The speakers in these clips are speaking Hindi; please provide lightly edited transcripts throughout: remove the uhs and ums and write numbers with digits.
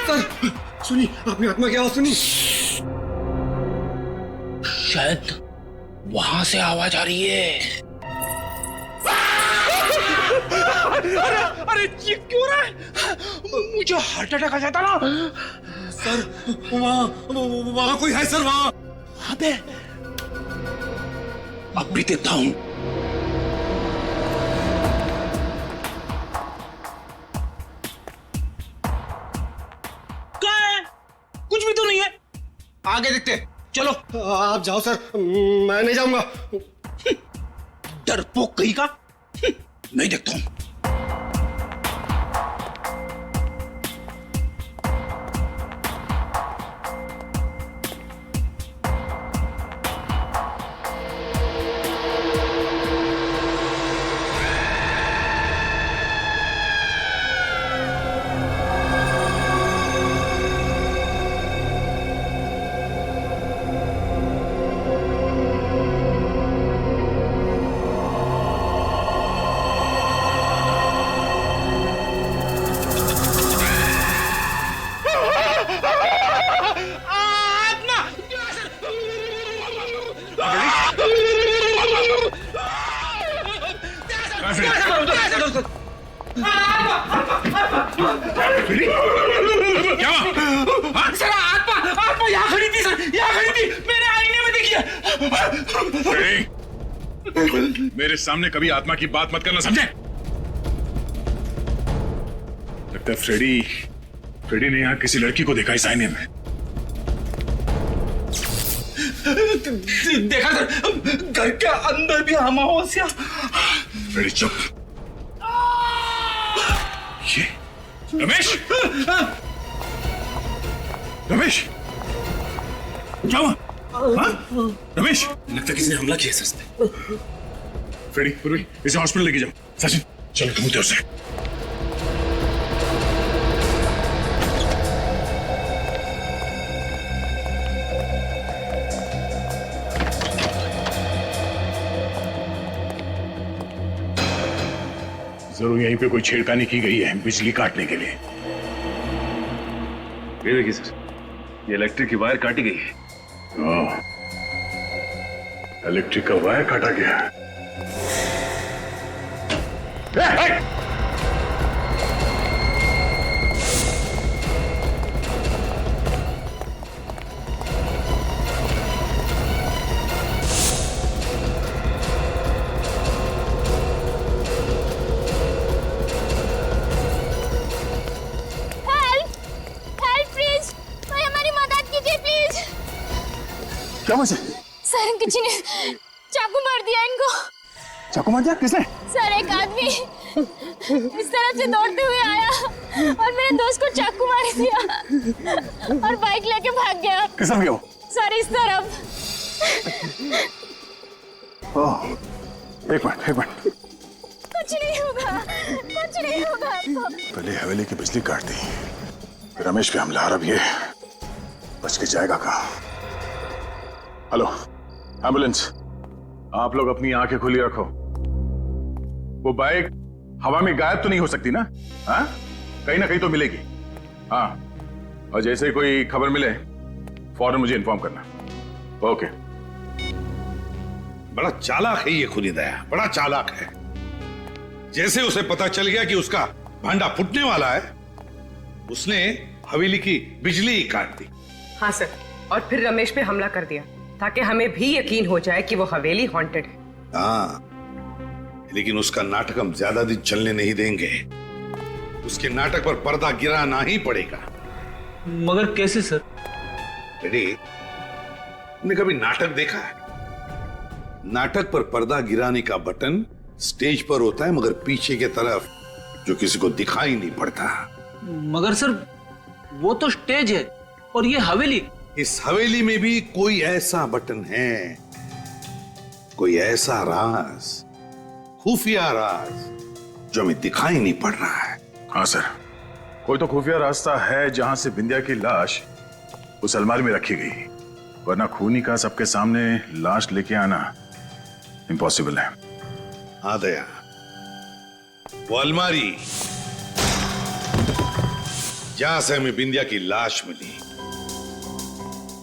सर सुनी, आपने आत्मा की आवाज सुनी? शायद वहां से आवाज आ रही है। अरे ये क्यों रहा है? मुझे हार्ट अटैक आ जाता ना। सर वहां कोई है सर, वहां। अबे अब भी देखता हूं। क्या है? कुछ भी तो नहीं है। आगे देखते, चलो। आप जाओ सर, मैं नहीं जाऊंगा। डरपोक कहीं का। मैं देखता हूं। क्या सर आत्मा यहाँ खड़ी थी सर, यहाँ खड़ी थी। मैंने आईने में देखी है। मेरे सामने कभी आत्मा की बात मत करना, समझे? लगता है फ्रेडी ने यहाँ किसी लड़की को देखा इस आईने में। देखा सर, घर के अंदर भी अमावस्या। फ्रेडी चुप। ये रमेश, रमेश क्या हुआ? रमेश, लगता है किसी ने हमला किया सर पे। फ्रेडी पूर्वी इसे हॉस्पिटल लेके जाओ। सचिन चलो ढूंढते उसे। जरूर यहीं पे कोई छेड़खानी की गई है बिजली काटने के लिए। ये देखिए सर, ये इलेक्ट्रिक की वायर काटी गई है। इलेक्ट्रिक का वायर काटा गया। क्या वजह? सर किसी ने चाकू मार दिया इनको। चाकू मार दिया? किसने? सर एक आदमी इस तरफ से दौड़ते हुए आया और मेरे दोस्त को चाकू मार दिया और बाइक लेके भाग गया। किस तरफ गया वो? सर इस तरफ। ओह, एक मिनट। कुछ नहीं होगा, कुछ नहीं होगा आपको। पहले हवेली की बिजली काट दी, फिर रमेश पे हमला। अब ये बच के जाएगा कहाँ? हेलो एम्बुलेंस, आप लोग अपनी आंखें खुली रखो। वो बाइक हवा में गायब तो नहीं हो सकती ना? हाँ, कहीं ना कहीं तो मिलेगी। हाँ, और जैसे कोई खबर मिले फौरन मुझे इन्फॉर्म करना। ओके। बड़ा चालाक है ये खुनी दया, बड़ा चालाक है। जैसे उसे पता चल गया कि उसका भांडा फूटने वाला है, उसने हवेली की बिजली ही काट दी। हाँ सर, और फिर रमेश पे हमला कर दिया ताकि हमें भी यकीन हो जाए कि वो हवेली हॉन्टेड है। हाँ, लेकिन उसका नाटक हम ज्यादा दिन चलने नहीं देंगे। उसके नाटक पर पर्दा गिराना ही पड़ेगा। मगर कैसे सर? बेटी, तुमने कभी नाटक देखा है? नाटक पर पर्दा गिराने का बटन स्टेज पर होता है, मगर पीछे की तरफ जो किसी को दिखाई नहीं पड़ता। मगर सर वो तो स्टेज है और ये हवेली। इस हवेली में भी कोई ऐसा बटन है, कोई ऐसा राज, खुफिया राज जो हमें दिखाई नहीं पड़ रहा है। हाँ सर, कोई तो खुफिया रास्ता है जहां से बिंदिया की लाश उस अलमारी में रखी गई, वरना खूनी का सबके सामने लाश लेके आना इम्पॉसिबल है। हाँ दया, वो अलमारी जहां से हमें बिंदिया की लाश मिली,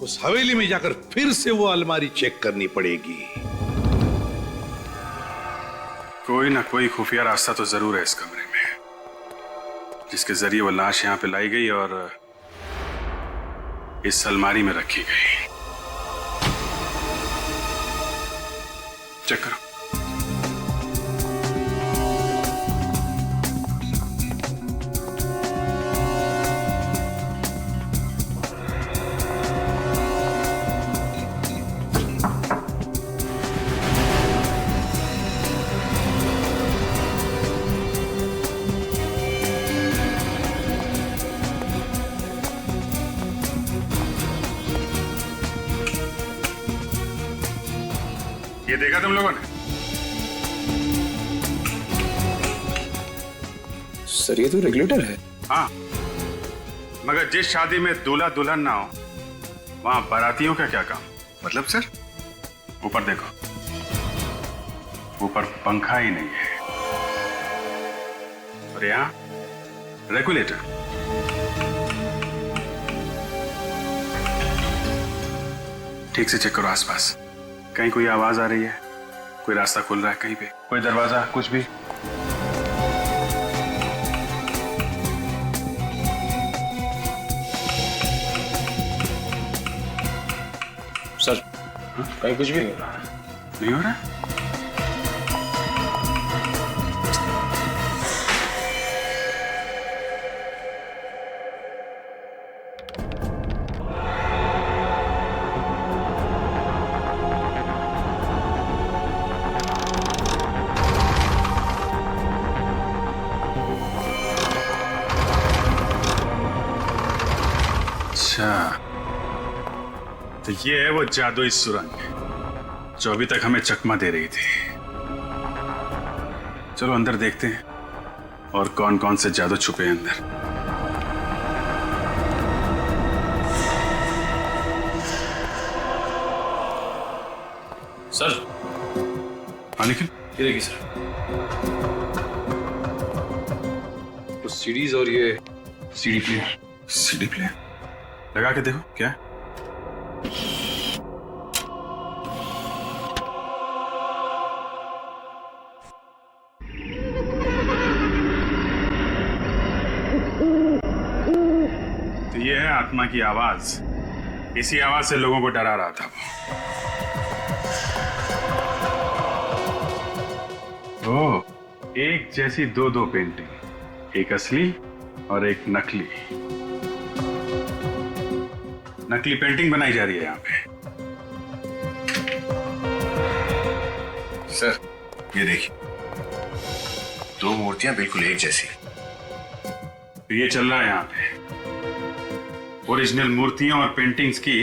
उस हवेली में जाकर फिर से वो अलमारी चेक करनी पड़ेगी। कोई ना कोई खुफिया रास्ता तो जरूर है इस कमरे में, जिसके जरिए वो लाश यहां पे लाई गई और इस अलमारी में रखी गई। चेक करो। ये देखा तुम लोगों ने? सर ये तो रेगुलेटर है। हाँ, मगर जिस शादी में दूल्हा दुल्हन ना हो वहां बारातियों का क्या काम? मतलब सर, ऊपर देखो, ऊपर पंखा ही नहीं है और यहाँ रेगुलेटर। ठीक से चेक करो आसपास, कहीं कोई आवाज आ रही है, कोई रास्ता खुल रहा है कहीं पे, कोई दरवाजा, कुछ भी। सर कहीं कुछ भी नहीं हो रहा। नहीं हो रहा? अच्छा, तो ये है वो जादुई सुरंग जो अभी तक हमें चकमा दे रही थी। चलो अंदर देखते हैं और कौन कौन से जादू छुपे हैं अंदर। सर हाँ लेकिन ये देखिए सर, कुछ सीडीज और ये सीडी प्लेयर। सीडी प्लेयर लगा के देखो क्या है? तो ये है आत्मा की आवाज। इसी आवाज से लोगों को डरा रहा था वो। ओह, एक जैसी दो पेंटिंग, एक असली और एक नकली। नकली पेंटिंग बनाई जा रही है यहाँ पे। सर ये देखिए, दो मूर्तियां बिल्कुल एक जैसी। तो ये चल रहा है यहाँ पे, ओरिजिनल मूर्तियों और पेंटिंग्स की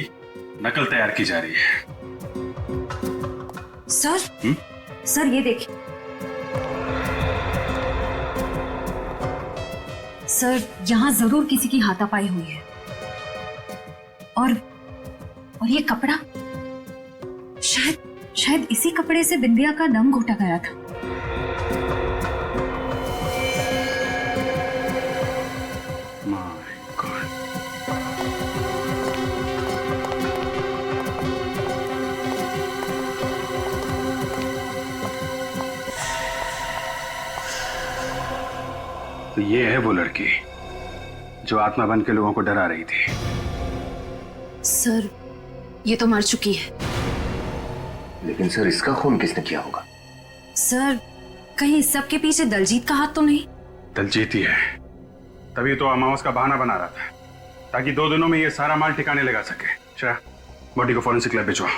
नकल तैयार की जा रही है। सर सर ये देखिए सर, यहाँ जरूर किसी की हाथापाई हुई है। और ये कपड़ा, शायद इसी कपड़े से बिंदिया का दम घोटा गया था। My God. तो ये है वो लड़की जो आत्मा बन के लोगों को डरा रही थी। सर ये तो मर चुकी है। लेकिन सर इसका खून किसने किया होगा? सर कहीं इस सब के पीछे दलजीत का हाथ तो नहीं? दलजीत ही है, तभी तो अमावस का बहाना बना रहा था ताकि 2 दिनों में ये सारा माल ठिकाने लगा सके। श्रेया, बॉडी को फॉरेंसिक लैब भिजवा।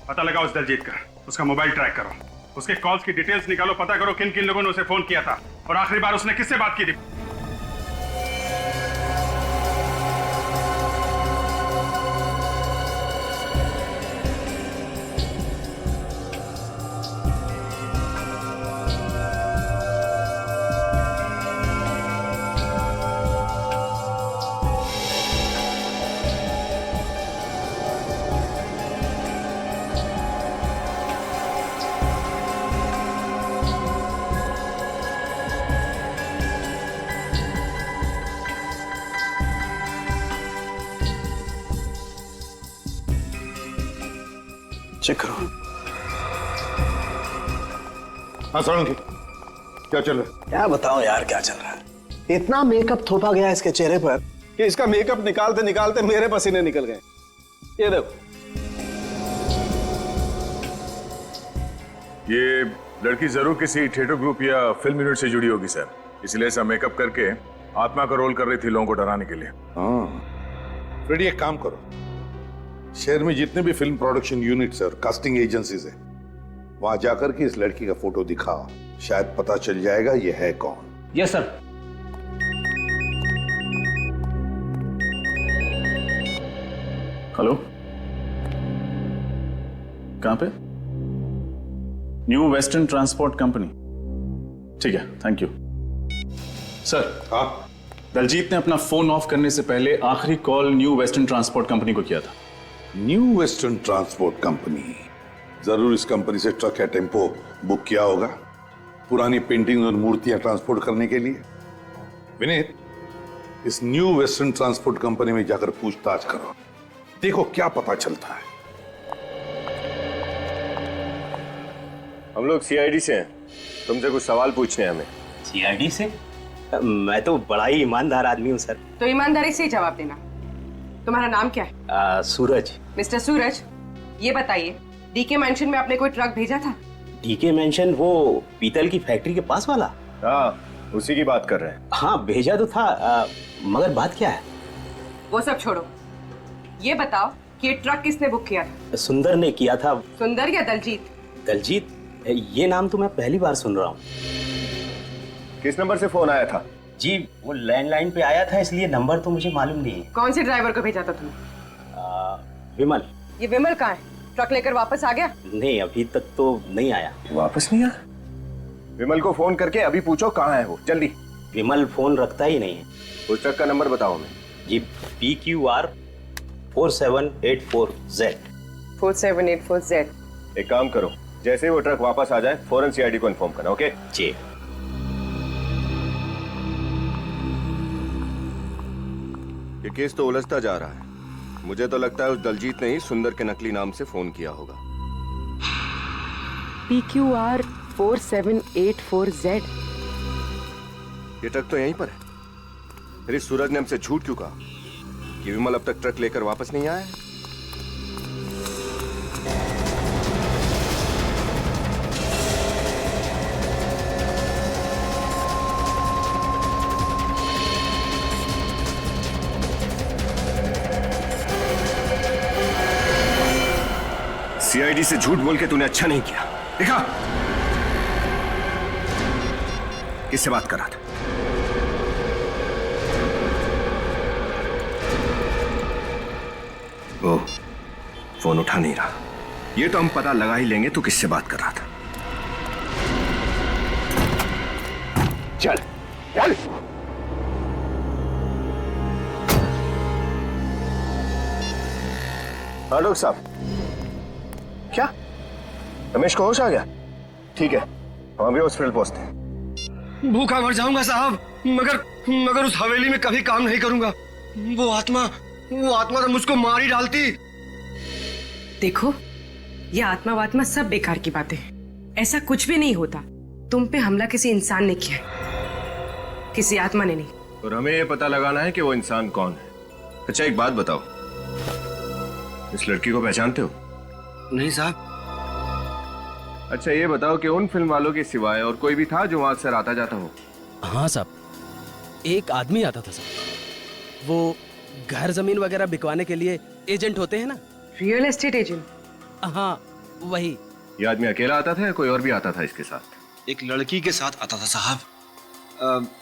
पता लगाओ उस दलजीत का, उसका मोबाइल ट्रैक करो, उसके कॉल्स की डिटेल्स निकालो, पता करो किन किन लोगों ने उसे फोन किया था और आखिरी बार उसने किससे बात की थी। चेक करो। हाँ सारंगी, क्या चल रहा है? क्या बताओ यार क्या चल रहा है। इतना मेकअप थोपा गया इसके चेहरे पर कि इसका मेकअप निकालते निकालते मेरे पसीने निकल गए। ये देखो। ये लड़की जरूर किसी थिएटर ग्रुप या फिल्म यूनिट से जुड़ी होगी सर, इसलिए ऐसा मेकअप करके आत्मा का रोल कर रही थी लोगों को डराने के लिए। हाँ फ्रेडी, एक काम करो, शहर में जितने भी फिल्म प्रोडक्शन यूनिट्स और कास्टिंग एजेंसीज है वहां जाकर के इस लड़की का फोटो दिखाओ, शायद पता चल जाएगा ये है कौन। Yes sir. हेलो, कहां पे? New western transport company. ठीक है, थैंक यू सर। हाँ दलजीत ने अपना फोन ऑफ करने से पहले आखिरी call new western transport company को किया था। न्यू वेस्टर्न ट्रांसपोर्ट कंपनी, जरूर इस कंपनी से ट्रक या टेम्पो बुक किया होगा पुरानी पेंटिंग और मूर्तियां ट्रांसपोर्ट करने के लिए। विनीत, इस न्यू वेस्टर्न ट्रांसपोर्ट कंपनी में जाकर पूछताछ करो, देखो क्या पता चलता है। हम लोग सीआईडी से हैं, तुमसे कुछ सवाल पूछने हैं हमें। सीआईडी से? मैं तो बड़ा ही ईमानदार आदमी हूँ सर। तो ईमानदारी से ही जवाब देना। तुम्हारा नाम क्या है? सूरज। मिस्टर सूरज, ये बताइए डीके मैंशन में आपने कोई ट्रक भेजा था? डीके मेंशन वो पीतल की फैक्ट्री के पास वाला? हाँ, उसी की बात कर रहे हैं। हाँ भेजा तो था, मगर बात क्या है? वो सब छोड़ो, ये बताओ कि ये ट्रक किसने बुक किया था? सुंदर ने किया था। सुंदर या दलजीत? दलजीत, ये नाम तो मैं पहली बार सुन रहा हूँ। किस नंबर से फोन आया था? जी वो लैंडलाइन पे आया था, इसलिए नंबर तो मुझे मालूम नहीं है। कौन से ड्राइवर को भेजा था तुमने? विमल। ये विमल कहाँ है? ट्रक लेकर वापस आ गया? नहीं, अभी तक तो नहीं आया। वापस नहीं आया? विमल को फोन करके अभी पूछो कहाँ है वो, जल्दी। विमल फोन रखता ही नहीं है। उस ट्रक का नंबर बताओ हमें। जी PQR 4784Z। 4784Z। एक काम करो, जैसे ही वो ट्रक वापस आ जाए फौरन सीआईडी को इन्फॉर्म करना, ओके? जी। ये केस तो उलझता जा रहा है। मुझे तो लगता है उस दलजीत ने ही सुंदर के नकली नाम से फोन किया होगा। PQR 4784Z। ये ट्रक तो यहीं पर है। फिर इस सूरज ने हमसे झूठ क्यों कहा कि विमल अब तक ट्रक लेकर वापस नहीं आया है? सीआईडी से झूठ बोल के तूने अच्छा नहीं किया। देखा किससे बात कर रहा था? वो फोन उठा नहीं रहा। ये तो हम पता लगा ही लेंगे तू किससे बात कर रहा था। चल चल। हाँ डॉक्टर साहब, क्या रमेश को होश आ गया? ठीक है, हम अभी हॉस्पिटल पहुंचते हैं। भूखा मर जाऊंगा साहब, मगर उस हवेली में कभी काम नहीं करूंगा। वो आत्मा तो मुझको मार ही डालती। देखो, ये आत्मा वात्मा सब बेकार की बातें हैं। ऐसा कुछ भी नहीं होता। तुम पे हमला किसी इंसान ने किया, किसी आत्मा ने नहीं। और हमें ये पता लगाना है कि वो इंसान कौन है। अच्छा एक बात बताओ, इस लड़की को पहचानते हो? नहीं साहब। अच्छा ये बताओ कि उन फिल्म वालों के सिवाय और कोई भी था जो वहां अक्सर आता जाता हो? हाँ साहब, एक आदमी आता था साहब। वो घर जमीन वगैरह बिकवाने के लिए एजेंट होते हैं ना। Real estate agent? हाँ वही। ये आदमी अकेला आता था या कोई और भी आता था इसके साथ? एक लड़की के साथ आता था साहब,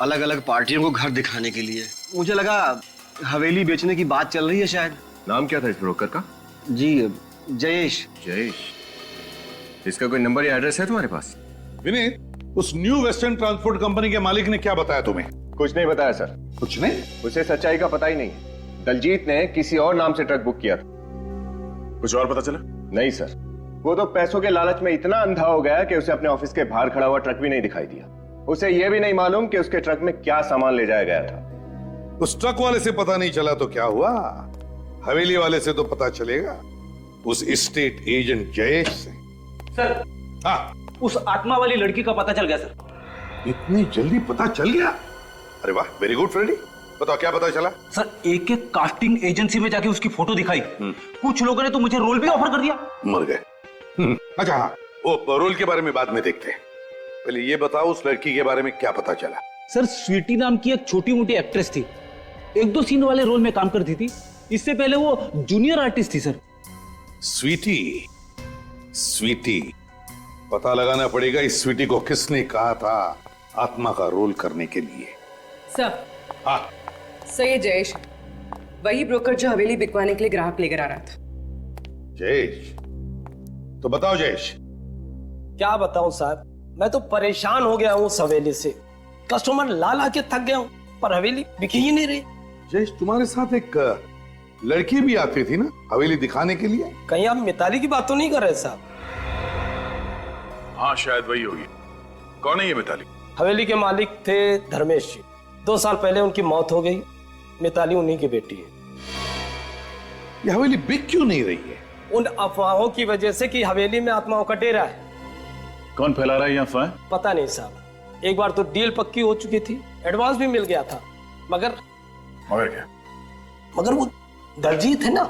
अलग अलग पार्टियों को घर दिखाने के लिए। मुझे लगा हवेली बेचने की बात चल रही है शायद। नाम क्या था इस ब्रोकर का? जी जयेश। जयेश। इसका कोई नंबर या एड्रेस है तुम्हारे पास? विनीत, उस न्यू वेस्टर्न ट्रांसपोर्ट कंपनी के मालिक ने क्या बताया तुम्हें? कुछ नहीं बताया सर। कुछ नहीं? उसे सच्चाई का पता ही नहीं। दलजीत ने किसी और नाम से ट्रक बुक किया था। कुछ और पता चला? नहीं सर, वो तो पैसों के लालच में इतना अंधा हो गया कि उसे अपने ऑफिस के बाहर खड़ा हुआ ट्रक भी नहीं दिखाई दिया। उसे यह भी नहीं मालूम कि उसके ट्रक में क्या सामान ले जाया गया था। उस ट्रक वाले से पता नहीं चला तो क्या हुआ? हवेली वाले से तो पता चलेगा। उस स्टेट एजेंट जयेश से। सर, हाँ, उस आत्मा वाली लड़की का पता चल गया सर। इतनी जल्दी पता चल गया? अरे वाह, वेरी गुड फ्रेडी। बताओ क्या पता चला? सर, एक कास्टिंग एजेंसी में जाके उसकी फोटो दिखाई। कुछ लोगों ने तो मुझे रोल भी ऑफर कर दिया। मर गए। अच्छा हाँ, वो रोल के बारे में बाद में देखते हैं। पहले ये बताओ उस लड़की के बारे में क्या पता चला? सर, स्वीटी नाम की एक छोटी मोटी एक्ट्रेस थी, 1-2 सीन वाले रोल में काम करती थी। इससे पहले वो जूनियर आर्टिस्ट थी सर। स्वीटी, स्वीटी, पता लगाना पड़ेगा इस स्वीटी को किसने कहा था आत्मा का रोल करने के लिए। सर, हाँ सर ये जयेश, वही ब्रोकर जो हवेली बिकवाने के लिए ग्राहक लेकर आ रहा था। जयेश? तो बताओ जयेश। क्या बताऊं साहब, मैं तो परेशान हो गया हूं उस हवेली से। कस्टमर ला ला के थक गया हूं, पर हवेली बिकी ही नहीं रही। जयेश, तुम्हारे साथ एक लड़की भी आती थी ना हवेली दिखाने के लिए? कहीं आप मिताली की बात तो नहीं कर रहे साहब? हाँ शायद वही होगी। कौन है ये मिताली? हवेली के मालिक थे धर्मेश जी। 2 साल पहले उनकी मौत हो गई। मिताली उन्हीं की बेटी है। ये हवेली बिक क्यों नहीं रही है? उन अफवाहों की वजह से कि हवेली में आत्माओं का डेरा है। कौन फैला रहा है ये अफवाह? पता नहीं साहब। एक बार तो डील पक्की हो चुकी थी, एडवांस भी मिल गया था, मगर क्या? मगर वो दलजीत है ना,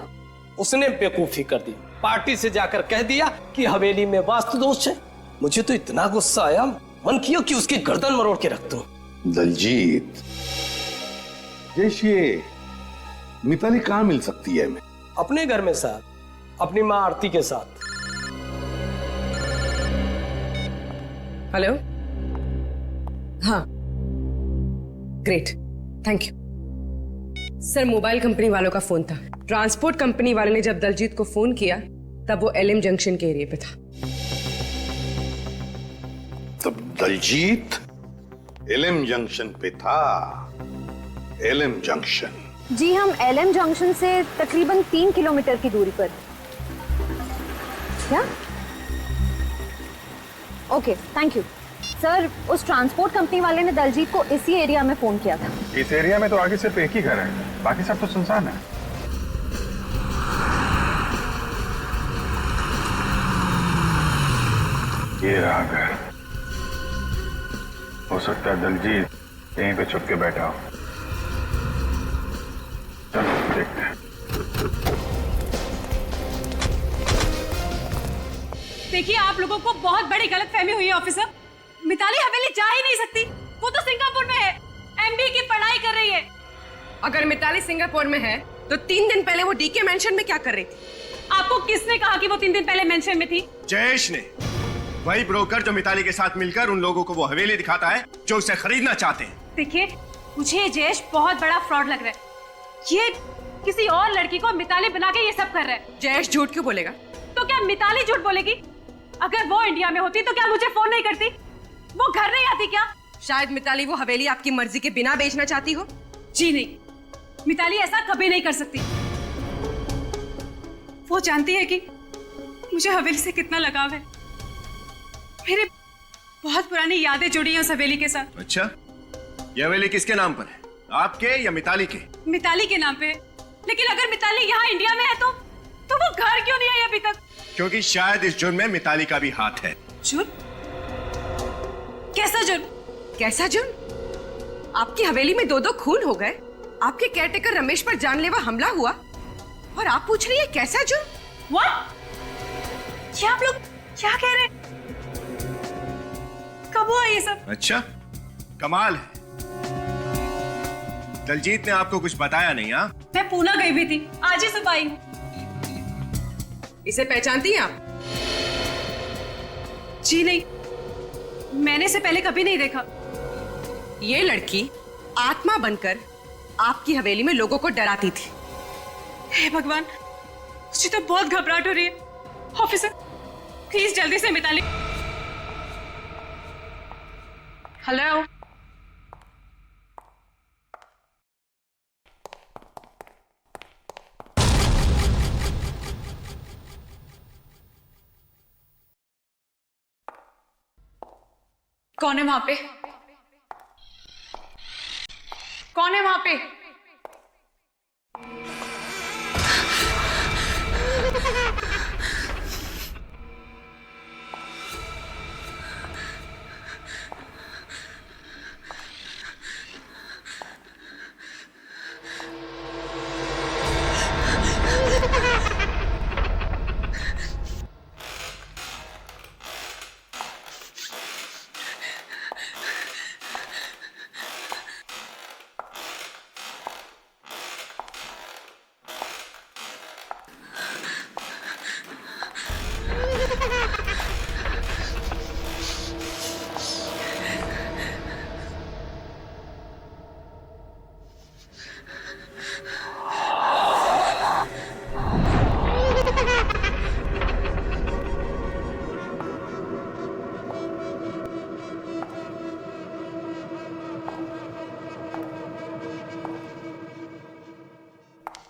उसने बेवकूफी कर दी। पार्टी से जाकर कह दिया कि हवेली में वास्तु दोष है। मुझे तो इतना गुस्सा आया, मन किया कि उसकी गर्दन मरोड़ के रख दूं। दलजीत? जयेश, ये मिताली कहाँ मिल सकती है हमें? अपने घर में साहब, अपनी माँ आरती के साथ। हेलो, हाँ, great, thank you. Sir, mobile company वालों का फोन था। ट्रांसपोर्ट कंपनी वाले ने जब दलजीत को फोन किया तब वो एलएम जंक्शन के एरिया पे था। तब दलजीत एलएम जंक्शन पे था। LM junction? जी, हम एलएम जंक्शन से तकरीबन 3 किलोमीटर की दूरी पर। क्या? Okay, thank you sir. उस ट्रांसपोर्ट कंपनी वाले ने दलजीत को इसी एरिया में फोन किया था। इस एरिया में तो आगे सिर्फ एक ही घर है, बाकी सब तो सुनसान है। ये रहा घर। हो सकता है दलजीत यहीं पे छुप के बैठा हो। चलो देखते हैं। देखिए, आप लोगों को बहुत बड़ी गलतफहमी हुई है ऑफिसर। मिताली हवेली जा ही नहीं सकती। वो तो सिंगापुर में है, एमबीए की पढ़ाई कर रही है। अगर मिताली सिंगापुर में है तो 3 दिन पहले वो डीके मेंशन में क्या कर रही थी? आपको किसने कहा कि वो 3 दिन पहले मेंशन में थी? जयेश ने, वही ब्रोकर जो मिताली के साथ मिलकर उन लोगों को वो हवेली दिखाता है जो उसे खरीदना चाहते हैं। देखिए, मुझे ये जयेश बहुत बड़ा फ्रॉड लग रहा है। ये किसी और लड़की को मिताली बना के ये सब कर रहा है। जयेश झूठ क्यों बोलेगा? तो क्या मिताली झूठ बोलेगी? अगर वो इंडिया में होती तो क्या मुझे फोन नहीं करती? वो घर नहीं आती क्या? शायद मिताली वो हवेली आपकी मर्जी के बिना बेचना चाहती हो। जी नहीं, मिताली ऐसा कभी नहीं कर सकती। वो जानती है कि मुझे हवेली से कितना लगाव है। मेरी बहुत पुरानी यादें जुड़ी हैं उस हवेली के साथ। अच्छा, यह हवेली किसके नाम पर है, आपके या मिताली के? मिताली के नाम पे है। लेकिन अगर मिताली यहाँ इंडिया में है तो वो घर क्यों नहीं आई अभी तक? क्योंकि शायद इस जुर्म में मिताली का भी हाथ है। जुर्म? कैसा जुर्म? कैसा जुर्म? आपकी हवेली में 2-2 खून हो गए, आपके केयरटेकर रमेश पर जानलेवा हमला हुआ, और आप पूछ रही है कैसा जुर्म? What? ये आप लोग क्या कह रहे हैं? कब हुआ ये सब? अच्छा, कमाल है। दलजीत ने आपको कुछ बताया नहीं? हाँ, मैं पूना गई भी थी, आज ही सुबह आई हूँ। इसे पहचानती हैं आप? जी नहीं, मैंने इसे पहले कभी नहीं देखा। ये लड़की आत्मा बनकर आपकी हवेली में लोगों को डराती थी। हे भगवान, मुझे तो बहुत घबराहट हो रही है। ऑफिसर, प्लीज जल्दी से मिताली। हेलो, कौन है वहां पे? कौन है वहां पे?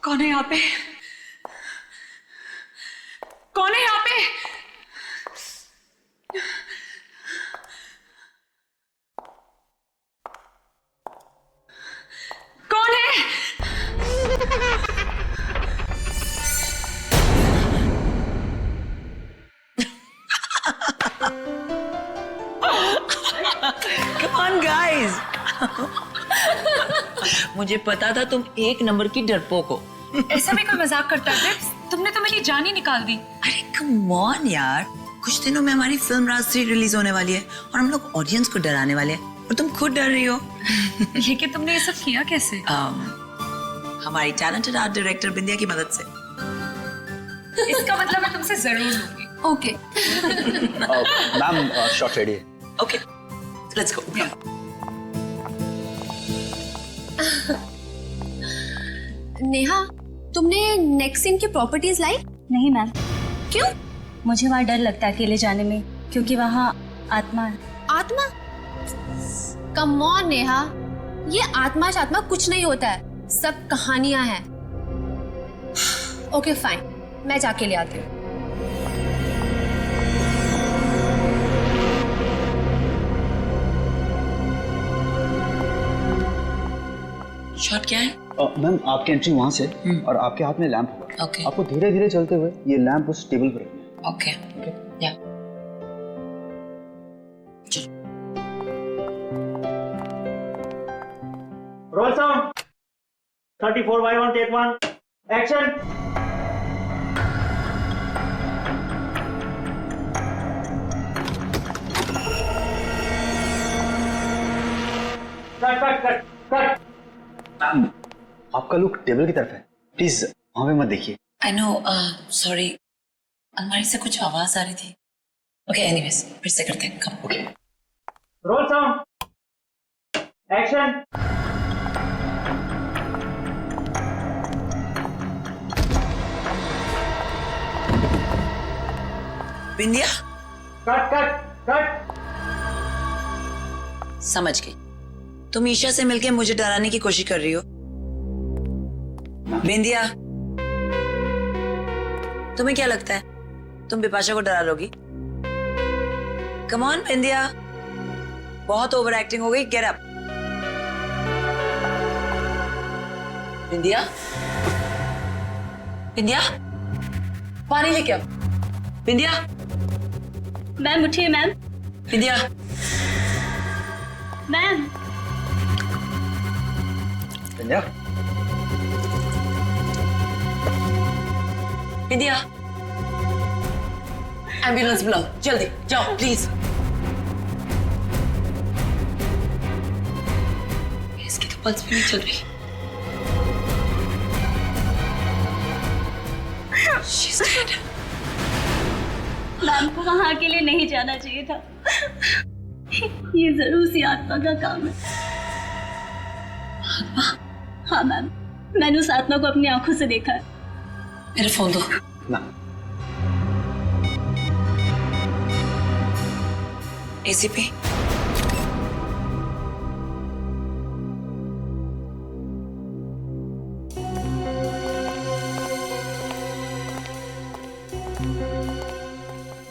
कौन है यहाँ पे? कौन है यहाँ पे? कौन है? Come on, guys. मुझे पता था तुम एक नंबर की डरपोक हो। ऐसा भी कोई मजाक करता है? तुमने तो मेरी जान ही निकाल दी। अरे कम ऑन यार, कुछ दिनों में हमारी फिल्म राज 3 रिलीज होने वाली है और हम लोग ऑडियंस को डराने वाले हैं और तुम खुद डर रही हो। लेकिन तुमने ये सब किया कैसे? हमारी टैलेंटेड आर्ट डायरेक्टर बिंदिया की मदद से। इसका मतलब मैं तुमसे जरूर लूंगी। ओके। मैम शॉट रेडी है। Okay, let's go. नेहा, तुमने नेक्स्ट सीन की प्रॉपर्टीज लाई? नहीं मैम। क्यों? मुझे वहाँ डर लगता है अकेले जाने में, क्योंकि वहाँ आत्मा है। आत्मा? कम ऑन नेहा, ये आत्मा शात्मा कुछ नहीं होता है, सब कहानियां हैं। ओके फाइन, मैं जाके ले आती हूँ। शॉट क्या है? मैम आपकी एंट्री वहां से और आपके हाथ में लैंप होगा। ओके। आपको धीरे धीरे चलते हुए ये लैंप उस टेबल पर रखना है। ओके या roll sound 34/1 take 1 action. Cut cut cut cut. Ma'am आपका लुक टेबल की तरफ है, प्लीज वहां पे मत देखिए। आई नो, सॉरी, अलमारी से कुछ आवाज आ रही थी। ओके एनीवेज, फिर से करते हैं। Come. Okay. Roll sound action. Bindiya, cut cut cut. समझ गई, तुम ईशा से मिलके मुझे डराने की कोशिश कर रही हो। बिंदिया, तुम्हें क्या लगता है तुम बिपाशा को डरा लोगी? कम ऑन बिंदिया, बहुत ओवर एक्टिंग हो गई। Get up. बिंदिया, बिंदिया, पानी लेके आओ। बिंदिया, मैम उठिए मैम। बिंदिया, मैम। बिंदिया, बिंदिया, एम्बुलेंस बुलाओ जल्दी, जाओ प्लीज। इसकी तो पल्स भी नहीं चल रही। She's dead. मैम को वहाँ अकेले नहीं जाना चाहिए था। ये जरूर सी आत्मा का काम है। आत्मा? हाँ मैम, मैंने उस आत्मा को अपनी आंखों से देखा है। मेरा फोन दो। ना। एसीपी,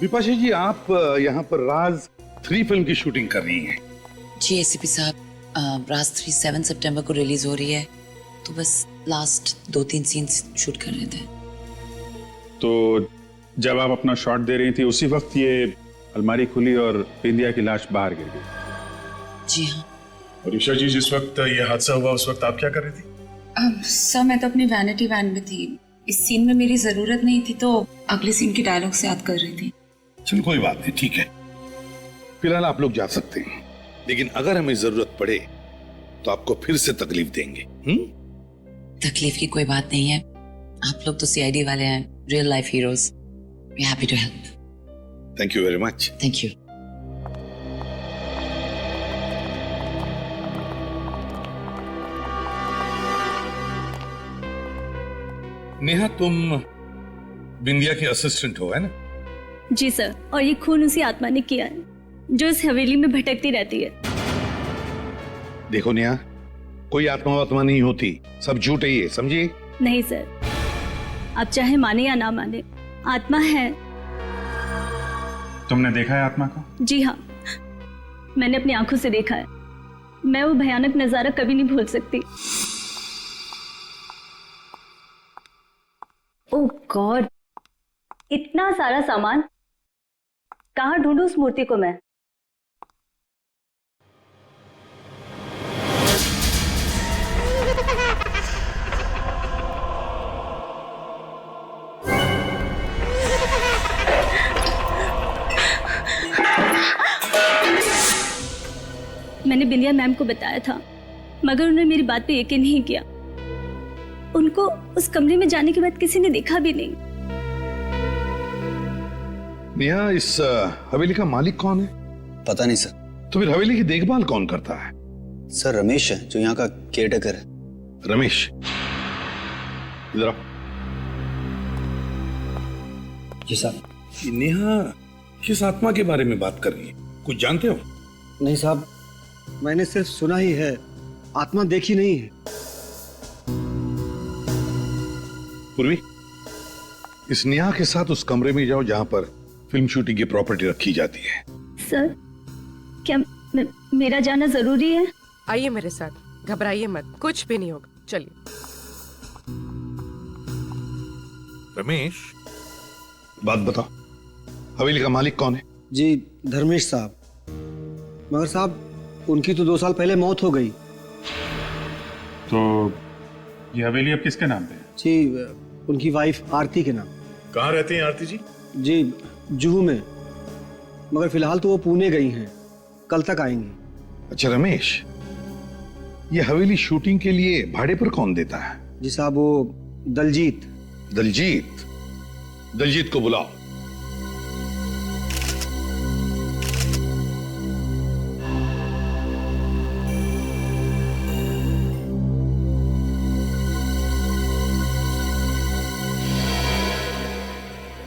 विपाशा जी, आप यहाँ पर राज 3 फिल्म की शूटिंग कर रही हैं। जी एसीपी साहब, राज 3 7 सितंबर को रिलीज हो रही है, तो बस लास्ट 2-3 सीन्स शूट कर रहे थे। तो जब आप अपना शॉट दे रही थी उसी वक्त ये अलमारी खुली और बिंदिया की लाश बाहर गिर गई। जी हाँ। और ईशा जी, जिस वक्त ये हादसा हुआ उस वक्त आप क्या कर रही थी? सर मैं तो अपनी वैनिटी वैन में थी। इस सीन में मेरी जरूरत नहीं थी, तो अगले सीन की डायलॉग से याद कर रही थी। चलो कोई बात नहीं, ठीक है। फिलहाल आप लोग जा सकते हैं, लेकिन अगर हमें जरूरत पड़े तो आपको फिर से तकलीफ देंगे। तकलीफ की कोई बात नहीं है, आप लोग तो सीआईडी वाले हैं, real life heroes. We happy to help. Thank you very much. Thank you. Neha, तुम बिंदिया की असिस्टेंट हो, है ना? जी सर, और ये खून उसी आत्मा ने किया है जो इस हवेली में भटकती रहती है। देखो नेहा, कोई आत्मा वात्मा नहीं होती, सब झूठ है ये, समझिए। नहीं सर, आप चाहे माने या ना माने, आत्मा है। तुमने देखा है आत्मा को? जी हाँ, मैंने अपनी आंखों से देखा है। मैं वो भयानक नजारा कभी नहीं भूल सकती। ओह गॉड, इतना सारा सामान, कहाँ ढूंढूं उस मूर्ति को मैं? मैंने बिंदिया मैम को बताया था, मगर उन्होंने मेरी बात पे यकीन नहीं किया। उनको उस कमरे में जाने के बाद किसी ने देखा भी नहीं। नेहा, इस हवेली का मालिक कौन है? पता नहीं सर। तो फिर हवेली की देखभाल कौन करता है? सर रमेश है, जो यहाँ का केयरटेकर है। रमेश, इधर आओ। जी साहब। नेहा किस आत्मा के बारे में बात कर रही है, कुछ जानते हो? नहीं साहब, मैंने सिर्फ सुना ही है, आत्मा देखी नहीं है। पूर्वी, इस नेहा के साथ उस कमरे में जाओ जहां पर फिल्म शूटिंग की प्रॉपर्टी रखी जाती है। सर, क्या मेरा जाना जरूरी है? आइए मेरे साथ, घबराइए मत, कुछ भी नहीं होगा, चलिए। रमेश, बात बताओ, हवेली का मालिक कौन है? जी धर्मेश साहब। मगर साहब, उनकी तो 2 साल पहले मौत हो गई। तो ये हवेली अब किसके नाम पे है? जी उनकी वाइफ आरती के नाम। कहाँ रहती हैं आरती जी? जी जुहू में, मगर फिलहाल तो वो पुणे गई हैं, कल तक आएंगी। अच्छा रमेश, ये हवेली शूटिंग के लिए भाड़े पर कौन देता है? जी साहब, वो दलजीत। दलजीत? दलजीत को बुलाओ।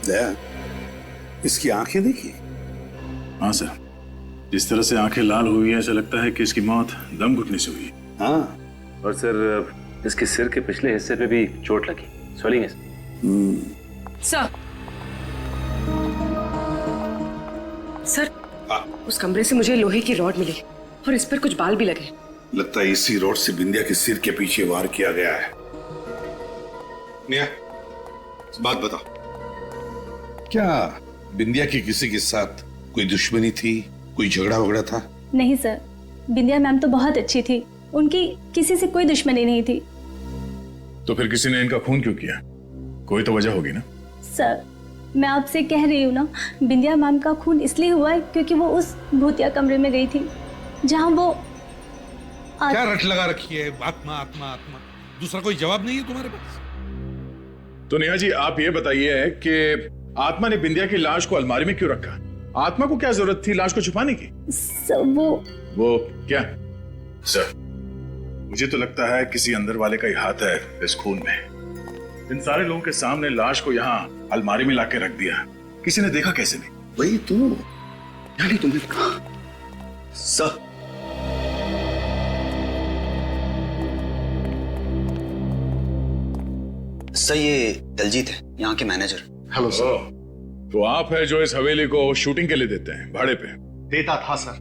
दया, इसकी आंखें देखिए। हाँ सर, जिस तरह से आंखें लाल हुई है, ऐसा लगता है कि इसकी मौत दम घुटने से हुई। हाँ, और सर इसके सिर के पिछले हिस्से पे भी चोट लगी, स्वेलिंग है सर। सर, उस कमरे से मुझे लोहे की रॉड मिली और इस पर कुछ बाल भी लगे। लगता है इसी रॉड से बिंदिया के सिर के पीछे वार किया गया है। नेहा, बात बताओ, क्या बिंदिया की किसी के साथ कोई दुश्मनी थी, कोई झगड़ा वगड़ा था? नहीं सर, बिंदिया मैम तो बहुत अच्छी थी, उनकी किसी से कोई दुश्मनी नहीं थी। तो फिर किसी ने इनका खून क्यों किया? कोई तो वजह होगी ना? सर, मैं आपसे कह रही हूँ ना, बिंदिया मैम का खून इसलिए हुआ है क्योंकि वो उस भूतिया कमरे में गई थी जहाँ वो क्या रट लगा रखी है? आत्मा आत्मा आत्मा, दूसरा कोई जवाब नहीं है तुम्हारे पास? तो नेहा जी, आप ये बताइए कि आत्मा ने बिंदिया की लाश को अलमारी में क्यों रखा? आत्मा को क्या जरूरत थी लाश को छुपाने की? सर, वो क्या? सर, मुझे तो लगता है किसी अंदर वाले का ही हाथ है इस खून में। इन सारे लोगों के सामने लाश को यहाँ अलमारी में लाके रख दिया, किसी ने देखा कैसे नहीं? वही तो, यानी तुमने कहा। सर, सर ये दलजीत है, यहाँ के मैनेजर। Hello sir. तो आप है जो इस हवेली को शूटिंग के लिए देते हैं भाड़े पे? देता था सर,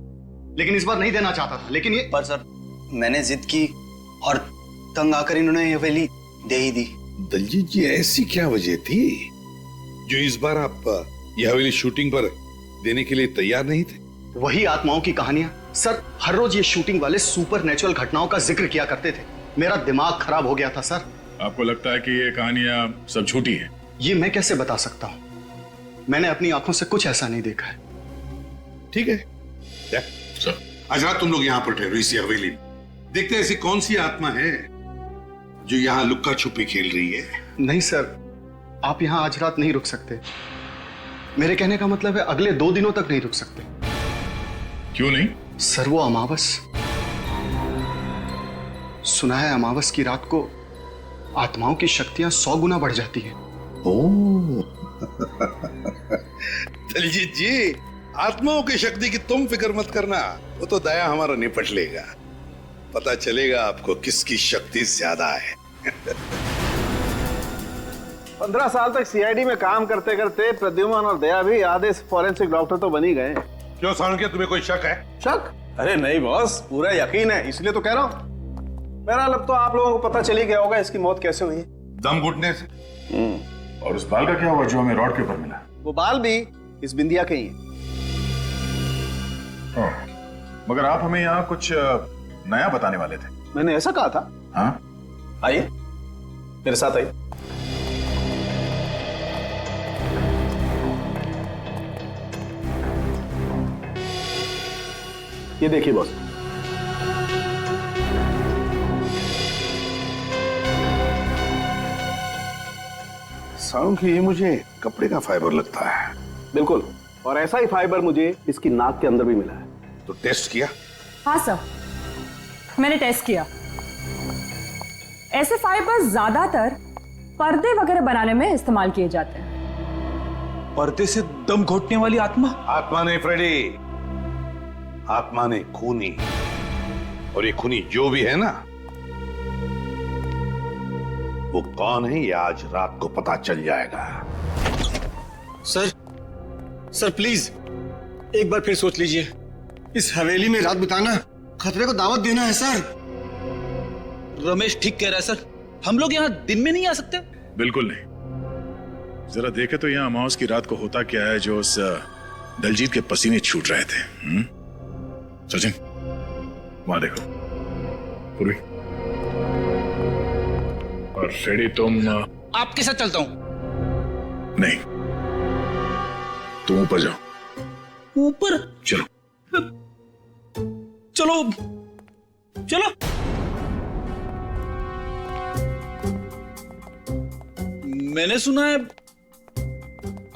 लेकिन इस बार नहीं देना चाहता था। लेकिन ये पर सर, मैंने जिद की और तंग आकर इन्होंने ये हवेली दे ही दी। दलजीत जी, ऐसी क्या वजह थी जो इस बार आप ये हवेली शूटिंग पर देने के लिए तैयार नहीं थे? वही आत्माओं की कहानियां। सर, हर रोज ये शूटिंग वाले सुपर नेचुरल घटनाओं का जिक्र किया करते थे। मेरा दिमाग खराब हो गया था सर। आपको लगता है कि ये कहानियां सब झूठी हैं? ये मैं कैसे बता सकता हूँ, मैंने अपनी आंखों से कुछ ऐसा नहीं देखा है। ठीक है सर, आज रात तुम लोग यहाँ पर ठहरो इसी हवेली में। देखते हैं ऐसी कौन सी आत्मा है जो यहाँ लुक्का छुपी खेल रही है। नहीं सर, आप यहाँ आज रात नहीं रुक सकते। मेरे कहने का मतलब है अगले 2 दिनों तक नहीं रुक सकते। क्यों नहीं? सर, वो अमावस, सुना है अमावस की रात को आत्माओं की शक्तियां 100 गुना बढ़ जाती हैं। ओह दलजीत जी, आत्माओं की शक्ति की तुम फिक्र मत करना, वो तो दया हमारा निपट लेगा। पता चलेगा आपको किसकी शक्ति ज्यादा है। 15 साल तक सीआईडी में काम करते करते प्रद्युमन और दया भी आधे फॉरेंसिक डॉक्टर तो बन ही गए। क्यों सालुंके, तुम्हें कोई शक है? शक? अरे नहीं बॉस, पूरा यकीन है, इसलिए तो कह रहा हूँ। बहरहाल अब तो आप लोगों को पता चल ही गया होगा इसकी मौत कैसे हुई। दम घुटने से। और उस बाल का क्या हुआ जो हमें रॉड के ऊपर मिला? वो बाल भी इस बिंदिया के ही है। मगर आप हमें यहाँ कुछ नया बताने वाले थे। मैंने ऐसा कहा था? हाँ, आइए मेरे साथ आइए। ये देखिए बॉस, सालुंके, ये मुझे कपड़े का फाइबर लगता है। बिल्कुल, और ऐसा ही फाइबर मुझे इसकी नाक के अंदर भी मिला है। तो टेस्ट किया? हाँ सर, मैंने टेस्ट किया। ऐसे फाइबर ज्यादातर पर्दे वगैरह बनाने में इस्तेमाल किए जाते हैं। पर्दे से दम घोटने वाली आत्मा? आत्मा नहीं फ्रेडी, आत्मा ने खूनी। और ये खूनी जो भी है ना, वो कौन है ये आज रात को पता चल जाएगा। सर प्लीज एक बार फिर सोच लीजिए। इस हवेली में रात बिताना खतरे को दावत देना है सर। रमेश ठीक कह रहा है सर, हम लोग यहाँ दिन में नहीं आ सकते। बिल्कुल नहीं। जरा देखे तो यहाँ अमावस की रात को होता क्या है जो उस दलजीत के पसीने छूट रहे थे। सचिन, वहां देखो। पूर्वी और फ्रेडी, तुम आपके साथ चलता हूं। नहीं, तुम ऊपर जाओ। ऊपर? चलो चलो चलो। मैंने सुना है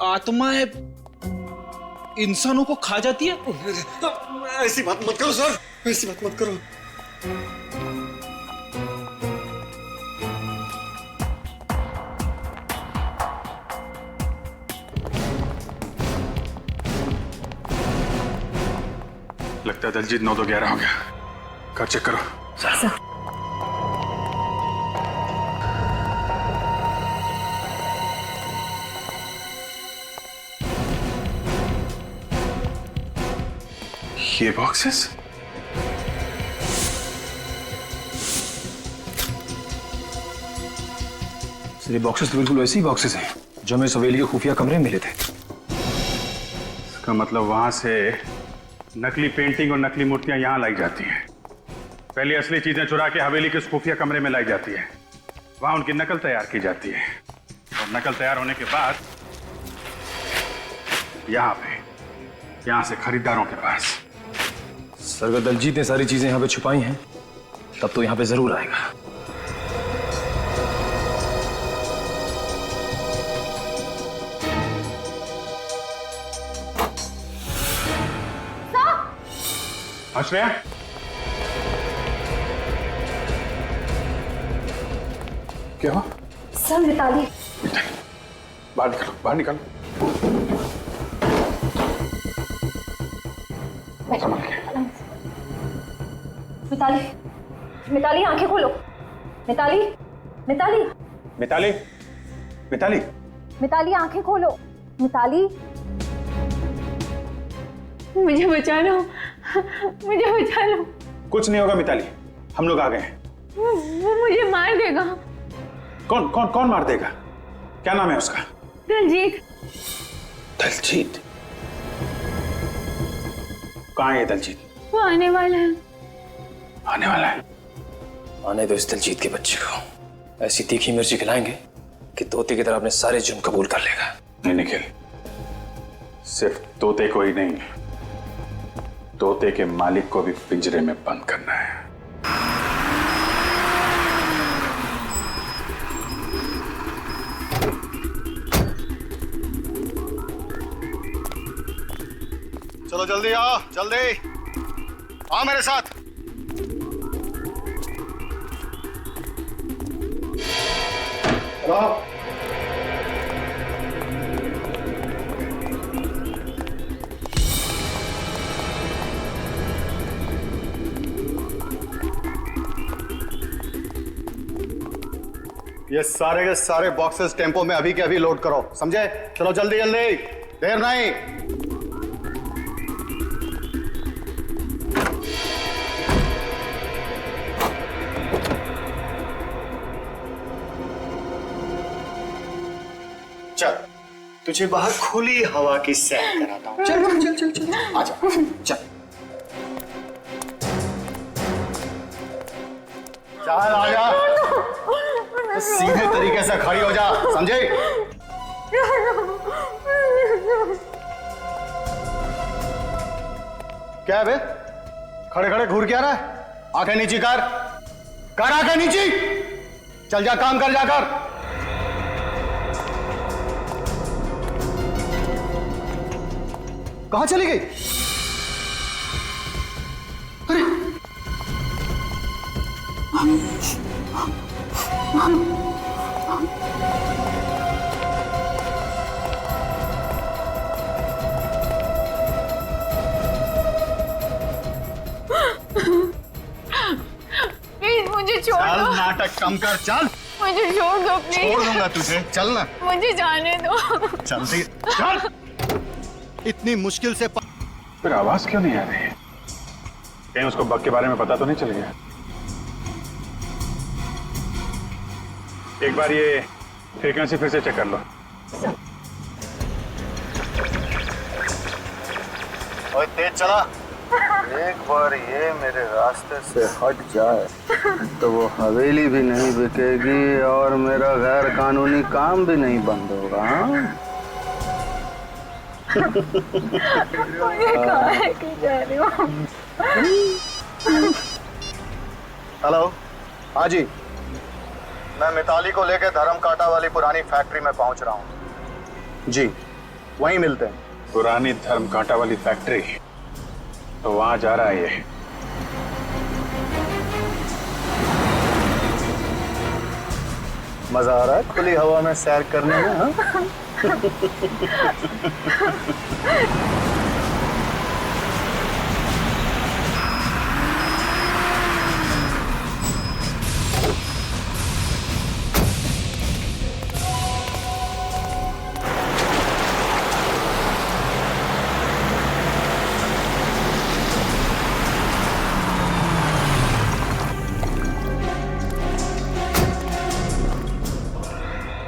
आत्माएं इंसानों को खा जाती है। ऐसी बात मत करो सर, ऐसी बात मत करो। लगता है दलजीत 9 तो 11 हो गया। कर चेक करो। सर ये बॉक्सेस? सर ये बॉक्सेस तो बिल्कुल वैसे ही बॉक्सेस हैं जो हमें सवेली के खुफिया कमरे में मिले थे। इसका मतलब वहां से नकली पेंटिंग और नकली मूर्तियां यहां लाई जाती हैं। पहले असली चीजें चुरा के हवेली के खुफिया कमरे में लाई जाती है, वहां उनकी नकल तैयार की जाती है, और नकल तैयार होने के बाद यहां से खरीदारों के पास। सर अगर दलजीत ने सारी चीजें यहाँ पे छुपाई हैं तब तो यहाँ पे जरूर आएगा। आश्रया, क्या हुआ? सर मिताली। बाहर निकलो, बाहर निकलो। संभल के। मिताली, मिताली आंखें खोलो। मिताली, मिताली, मिताली, मिताली, मिताली आंखें खोलो। मिताली, मुझे बचा लो, मुझे बचा लो। कुछ नहीं होगा मिताली, हम लोग आ गए हैं। वो मुझे मार देगा। कौन कौन कौन मार देगा? क्या नाम है उसका? दलजीत। दलजीत? कहाँ है दलजीत? वो आने वाला है। आने वाला है? आने दो इस दलजीत के बच्चे को। ऐसी तीखी मिर्ची खिलाएंगे कि तोते की तरह अपने सारे जुर्म कबूल कर लेगा। नहीं निखिल, सिर्फ तोते को ही नहीं, तोते के मालिक को भी पिंजरे में बंद करना है। चलो जल्दी आओ, जल्दी आओ मेरे साथ। चलो। ये सारे के सारे बॉक्सेस टेम्पो में अभी के अभी लोड करो, समझे? चलो जल्दी जल्दी, देर नहीं। चल तुझे बाहर खुली हवा की सैर कराता हूँ। चल चल चल चल आजा, चल चल आजा, सीधे तरीके से खड़ी हो जा, समझे? क्या है बे? खड़े खड़े घूर क्या रहा है? आंखें नीची कर आंखें नीची। चल जा, काम कर जाकर। कहां चली गई? अरे प्लीज मुझे छोड़ चल, दो। नाटक कम कर, चल। मुझे छोड़ दो प्लीज। छोड़ दूंगा तुझे, चल ना। मुझे जाने दो। जल्दी चल। इतनी मुश्किल से फिर आवाज क्यों नहीं आ रही है? कहीं उसको बग के बारे में पता तो नहीं चल गया? एक बार ये फ्रीक्वेंसी फिर से चेक कर लो। ओए तेज चला। एक बार ये मेरे रास्ते से हट जाए तो वो हवेली भी नहीं बिकेगी और मेरा गैर कानूनी काम भी नहीं बंद होगा। मुझे कहाँ लेके जा रही हो? हेलो, हाँ जी, मैं मिताली को लेकर धर्म कांटा वाली पुरानी फैक्ट्री में पहुंच रहा हूँ जी, वहीं मिलते हैं। पुरानी धर्म कांटा वाली फैक्ट्री, तो वहां जा रहा है ये। मजा आ रहा है खुली हवा में सैर करने में? हाँ?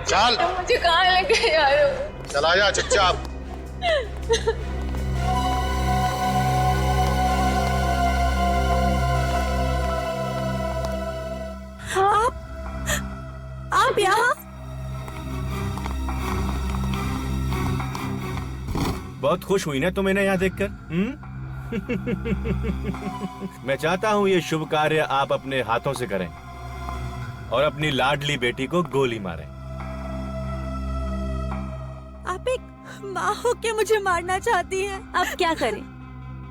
चल, मुझे कहाँ लेके जा रहे हो? चला जा चुपचाप। आप यहाँ? बहुत खुश हुई ना तुम इन्हें यहाँ देखकर? मैं चाहता हूँ ये शुभ कार्य आप अपने हाथों से करें और अपनी लाडली बेटी को गोली मारें। आप एक माँ हो के मुझे मारना चाहती हैं। अब क्या करें?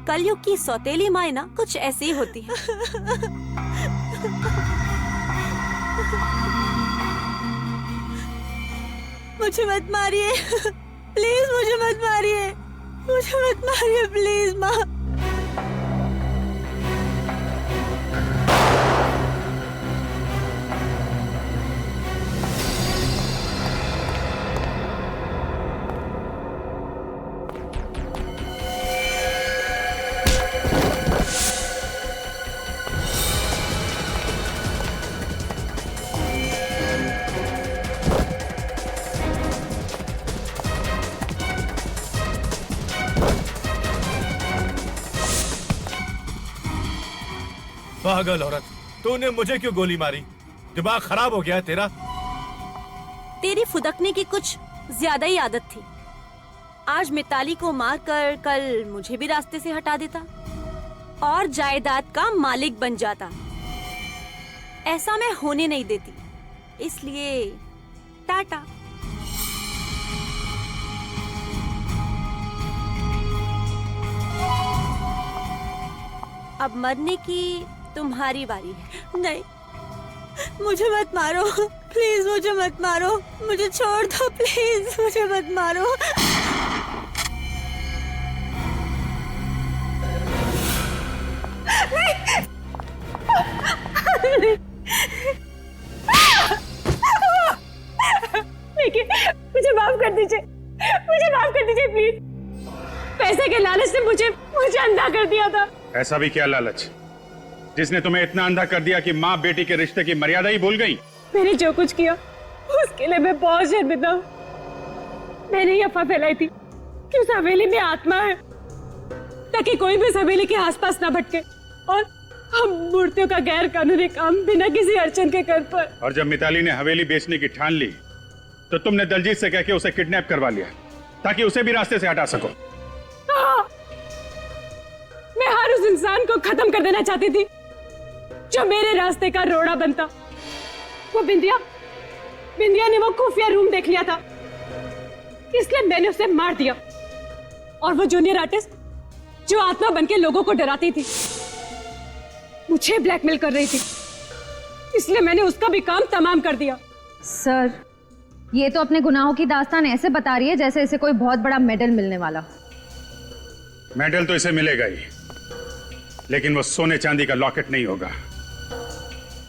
कलयुग की सौतेली माँ ना कुछ ऐसी ही होती है। मुझे मत मारिए, प्लीज मुझे मत मारिए, मुझे मत मारिए प्लीज माँ। पागल औरत, तूने मुझे क्यों गोली मारी? दिमाग खराब हो गया तेरा? तेरी फुदकने की कुछ ज्यादा ही आदत थी। आज मिताली को मारकर कल मुझे भी रास्ते से हटा देता और जायदाद का मालिक बन जाता। ऐसा मैं होने नहीं देती, इसलिए टाटा। अब मरने की तुम्हारी बारी है। नहीं, मुझे मत मारो प्लीज, मुझे मत मारो, मुझे छोड़ दो प्लीज, मुझे मत मारो। देखिए, मुझे माफ कर दीजिए, मुझे माफ कर दीजिए प्लीज। पैसे के लालच से मुझे अंधा कर दिया था। ऐसा भी क्या लालच जिसने तुम्हें इतना अंधा कर दिया कि माँ बेटी के रिश्ते की मर्यादा ही भूल गई? मैंने जो कुछ किया उसके लिए मैं बहुत शर्मिंदा हूँ। मैंने ये अफवाह फैलाई थी कि उस हवेली में आत्मा है, ताकि कोई भी इस हवेली के आसपास ना भटके और हम मूर्तियों का गैर कानूनी काम बिना किसी अड़चन के कर पाए। और जब मिताली ने हवेली बेचने की ठान ली तो तुमने दलजीत से कह के उसे किडनैप करवा लिया ताकि उसे भी रास्ते से हटा सको। हाँ, मैं हर उस इंसान को खत्म कर देना चाहती थी जो मेरे रास्ते का रोड़ा बनता। वो बिंदिया ने वो खुफिया रूम देख लिया था, इसलिए मैंने उसे मार दिया। और वो जूनियर आर्टिस्ट जो आत्मा बनके लोगों को डराती थी, मुझे ब्लैकमेल कर रही थी, इसलिए मैंने उसका भी काम तमाम कर दिया। सर, ये तो अपने गुनाहों की दास्तान ऐसे बता रही है जैसे इसे कोई बहुत बड़ा मेडल मिलने वाला। मेडल तो इसे मिलेगा ही, लेकिन वो सोने चांदी का लॉकेट नहीं होगा,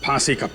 फांसी का